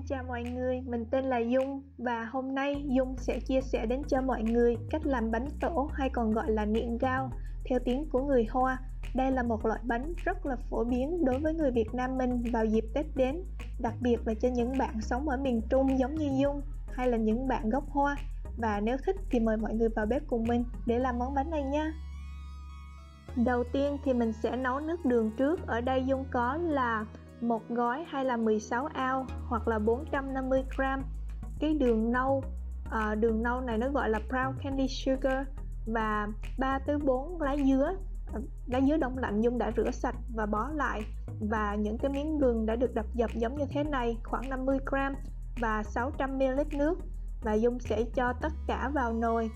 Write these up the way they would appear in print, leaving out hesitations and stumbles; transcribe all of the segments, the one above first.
chào mọi người, mình tên là Dung và hôm nay Dung sẽ chia sẻ đến cho mọi người cách làm bánh tổ hay còn gọi là niện gao theo tiếng của người Hoa. Đây là một loại bánh rất là phổ biến đối với người Việt Nam mình vào dịp Tết đến, đặc biệt là cho những bạn sống ở miền Trung giống như Dung hay là những bạn gốc Hoa. Và nếu thích thì mời mọi người vào bếp cùng mình để làm món bánh này nha. Đầu tiên thì mình sẽ nấu nước đường trước. Ở đây Dung có là một gói hay là 16 ounce hoặc là 450 gram cái đường nâu. Đường nâu này nó gọi là brown candy sugar, và 3 tới 4 lá dứa. Lá dứa đông lạnh Dung đã rửa sạch và bó lại, và những cái miếng gừng đã được đập dập giống như thế này khoảng 50 gram và 600 ml nước. Và Dung sẽ cho tất cả vào nồi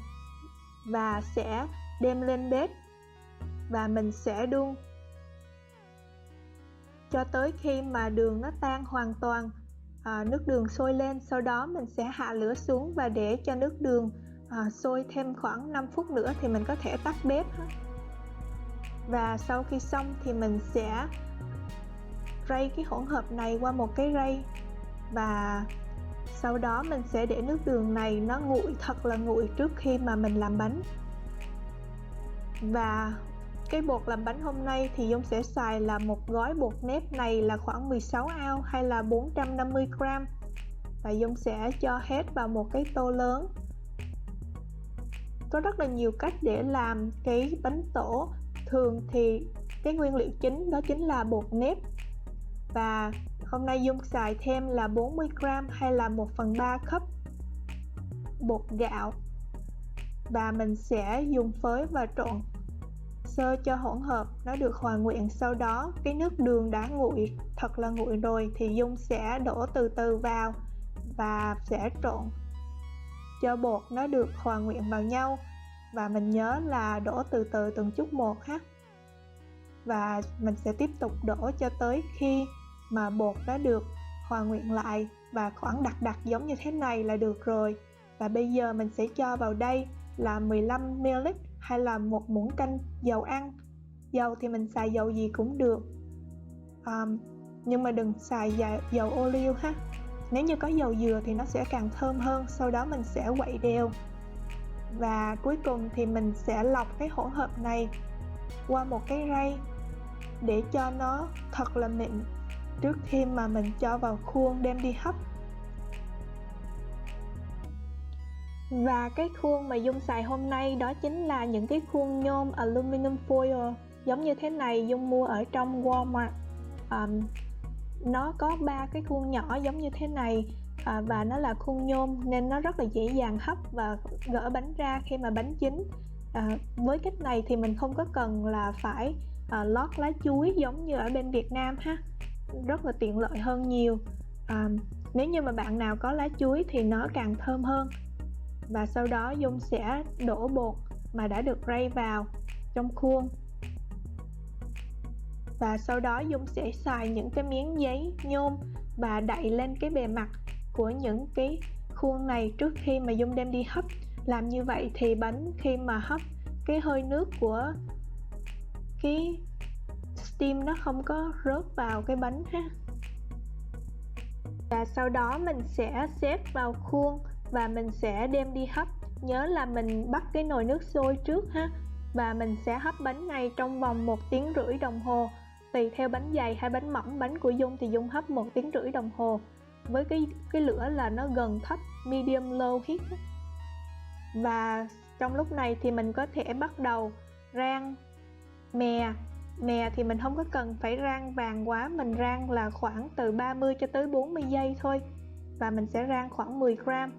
và sẽ đem lên bếp và mình sẽ đun cho tới khi mà đường nó tan hoàn toàn, nước đường sôi lên. Sau đó mình sẽ hạ lửa xuống và để cho nước đường sôi thêm khoảng 5 phút nữa thì mình có thể tắt bếp. Và sau khi xong thì mình sẽ rây cái hỗn hợp này qua một cái rây, và sau đó mình sẽ để nước đường này nó nguội thật là nguội trước khi mà mình làm bánh. Và cái bột làm bánh hôm nay thì Dung sẽ xài là một gói bột nếp này là khoảng 16 ounce hay là 450 gram, và Dung sẽ cho hết vào một cái tô lớn. Có rất là nhiều cách để làm cái bánh tổ. Thường thì cái nguyên liệu chính đó chính là bột nếp, và hôm nay Dung xài thêm là 40 gram hay là 1/3 cup bột gạo, và mình sẽ dùng phới và trộn sơ cho hỗn hợp nó được hòa quyện. Sau đó cái nước đường đã nguội thật là nguội rồi thì Dung sẽ đổ từ từ vào và sẽ trộn cho bột nó được hòa quyện vào nhau, và mình nhớ là đổ từ từ từng chút một ha. Và mình sẽ tiếp tục đổ cho tới khi mà bột đã được hòa quyện lại và khoảng đặc giống như thế này là được rồi. Và bây giờ mình sẽ cho vào đây là 15 ml hay là một muỗng canh dầu ăn. Dầu thì mình xài dầu gì cũng được, nhưng mà đừng xài dầu ô liu ha. Nếu như có dầu dừa thì nó sẽ càng thơm hơn. Sau đó mình sẽ quậy đều, và cuối cùng thì mình sẽ lọc cái hỗn hợp này qua một cái rây để cho nó thật là mịn trước khi mà mình cho vào khuôn đem đi hấp. Và cái khuôn mà Dung xài hôm nay đó chính là những cái khuôn nhôm aluminum foil giống như thế này. Dung mua ở trong Walmart. Nó có 3 cái khuôn nhỏ giống như thế này, và nó là khuôn nhôm nên nó rất là dễ dàng hấp và gỡ bánh ra khi mà bánh chín. Với cách này thì mình không có cần là phải lót lá chuối giống như ở bên Việt Nam ha, rất là tiện lợi hơn nhiều. Nếu như mà bạn nào có lá chuối thì nó càng thơm hơn. Và sau đó Dung sẽ đổ bột mà đã được rây vào trong khuôn, và sau đó Dung sẽ xài những cái miếng giấy nhôm và đậy lên cái bề mặt của những cái khuôn này trước khi mà Dung đem đi hấp. Làm như vậy thì bánh khi mà hấp, cái hơi nước của cái steam nó không có rớt vào cái bánh ha. Và sau đó mình sẽ xếp vào khuôn và mình sẽ đem đi hấp. Nhớ là mình bắt cái nồi nước sôi trước ha, và mình sẽ hấp bánh này trong vòng 1,5 tiếng đồng hồ, tùy theo bánh dày hay bánh mỏng. Bánh của Dung thì Dung hấp 1,5 tiếng đồng hồ với cái lửa là nó gần thấp, medium low heat. Và trong lúc này thì mình có thể bắt đầu rang mè thì mình không có cần phải rang vàng quá, mình rang là khoảng từ 30 cho tới 40 giây thôi, và mình sẽ rang khoảng 10 gram.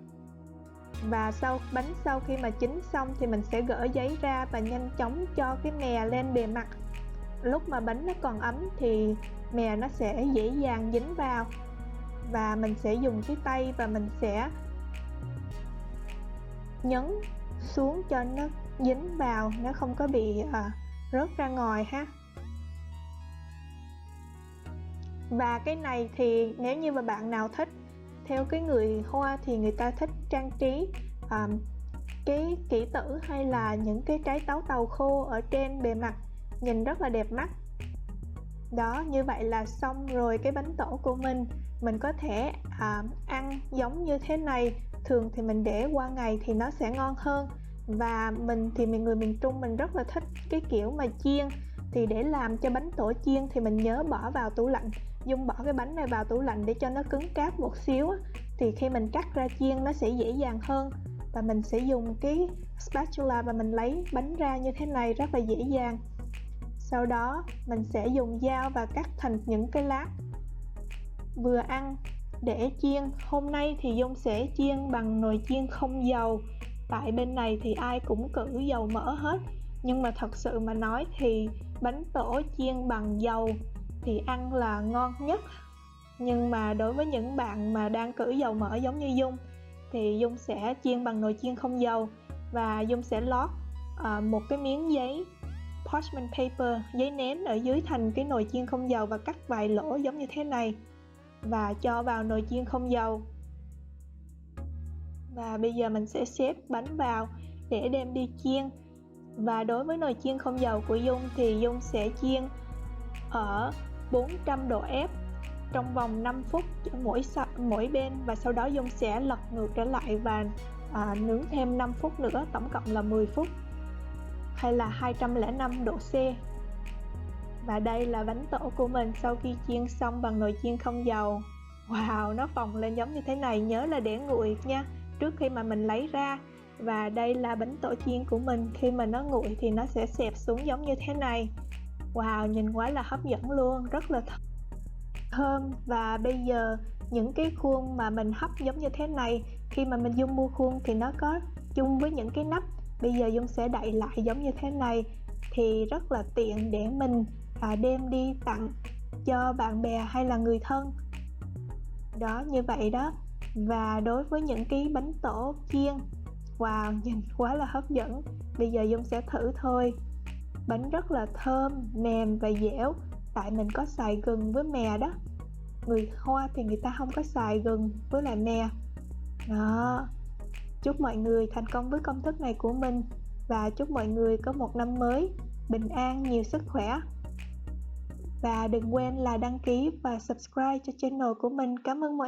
Và sau khi mà chín xong thì mình sẽ gỡ giấy ra và nhanh chóng cho cái mè lên bề mặt. Lúc mà bánh nó còn ấm thì mè nó sẽ dễ dàng dính vào, và mình sẽ dùng cái tay và mình sẽ nhấn xuống cho nó dính vào, nó không có bị rớt ra ngoài ha. Và cái này thì nếu như mà bạn nào thích, theo cái người Hoa thì người ta thích trang trí cái kỷ tử hay là những cái trái táo tàu khô ở trên bề mặt, nhìn rất là đẹp mắt. Đó, như vậy là xong rồi cái bánh tổ của mình. Mình có thể ăn giống như thế này. Thường thì mình để qua ngày thì nó sẽ ngon hơn. Và mình thì người miền Trung mình rất là thích cái kiểu mà chiên. Thì để làm cho bánh tổ chiên thì mình nhớ bỏ vào tủ lạnh. Dung bỏ cái bánh này vào tủ lạnh để cho nó cứng cáp một xíu. Thì khi mình cắt ra chiên nó sẽ dễ dàng hơn. Và mình sẽ dùng cái spatula và mình lấy bánh ra như thế này rất là dễ dàng. Sau đó mình sẽ dùng dao và cắt thành những cái lát vừa ăn để chiên. Hôm nay thì Dung sẽ chiên bằng nồi chiên không dầu. Tại bên này thì ai cũng cử dầu mỡ hết. Nhưng mà thật sự mà nói thì bánh tổ chiên bằng dầu thì ăn là ngon nhất. Nhưng mà đối với những bạn mà đang cử dầu mỡ giống như Dung thì Dung sẽ chiên bằng nồi chiên không dầu. Và Dung sẽ lót một cái miếng giấy parchment paper, giấy nén ở dưới thành cái nồi chiên không dầu và cắt vài lỗ giống như thế này và cho vào nồi chiên không dầu. Và bây giờ mình sẽ xếp bánh vào để đem đi chiên. Và đối với nồi chiên không dầu của Dung thì Dung sẽ chiên ở 400 độ F trong vòng 5 phút mỗi bên, và sau đó Dung sẽ lật ngược trở lại và nướng thêm 5 phút nữa, tổng cộng là 10 phút hay là 205 độ C. Và đây là bánh tổ của mình sau khi chiên xong bằng nồi chiên không dầu. Wow, nó phồng lên giống như thế này, nhớ là để nguội nha trước khi mà mình lấy ra. Và đây là bánh tổ chiên của mình, khi mà nó nguội thì nó sẽ xẹp xuống giống như thế này. Wow, nhìn quá là hấp dẫn luôn, rất là thơm. Và bây giờ những cái khuôn mà mình hấp giống như thế này, khi mà mình Dung mua khuôn thì nó có chung với những cái nắp. Bây giờ Dung sẽ đậy lại giống như thế này thì rất là tiện để mình đem đi tặng cho bạn bè hay là người thân. Đó, như vậy đó. Và đối với những cái bánh tổ chiên, wow, nhìn quá là hấp dẫn. Bây giờ Dung sẽ thử thôi. Bánh rất là thơm, mềm và dẻo. Tại mình có xài gừng với mè đó. Người Hoa thì người ta không có xài gừng với lại mè. Đó. Chúc mọi người thành công với công thức này của mình. Và chúc mọi người có một năm mới bình an, nhiều sức khỏe. Và đừng quên là đăng ký và subscribe cho channel của mình. Cảm ơn mọi người.